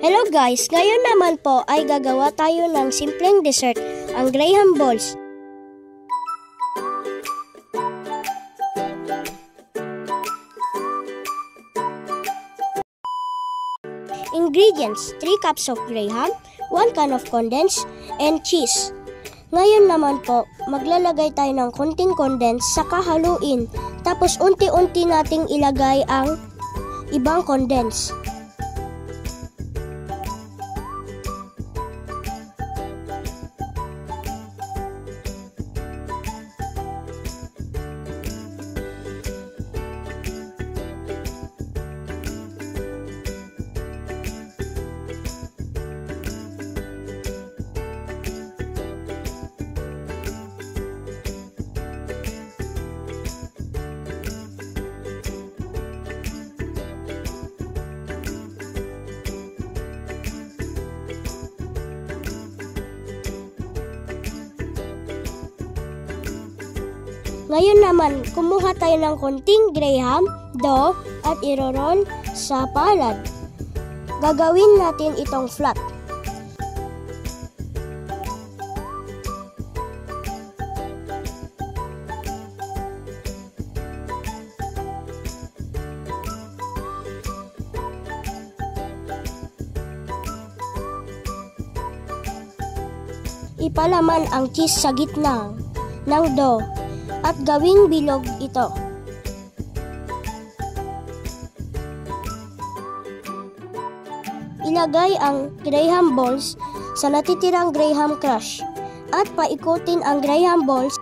Hello guys! Ngayon naman po ay gagawa tayo ng simpleng dessert, ang Graham Balls. Ingredients: 3 cups of Graham, 1 can of condensed, and cheese. Ngayon naman po, maglalagay tayo ng konting condensed saka haluin. Tapos unti-unti nating ilagay ang ibang condensed. Ngayon naman, kumuha tayo ng konting Graham dough at iro-roll sa palad. Gagawin natin itong flat. Ipalaman ang cheese sa gitna ng dough at gawing bilog ito. Ilagay ang Graham Balls sa natitirang Graham Crush at paikutin ang Graham Balls .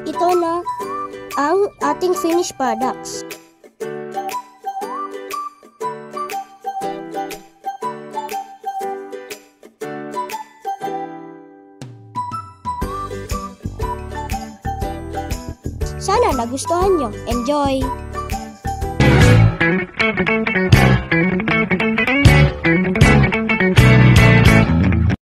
Ito na ang ating finished products. Sana nagustuhan nyo. Enjoy!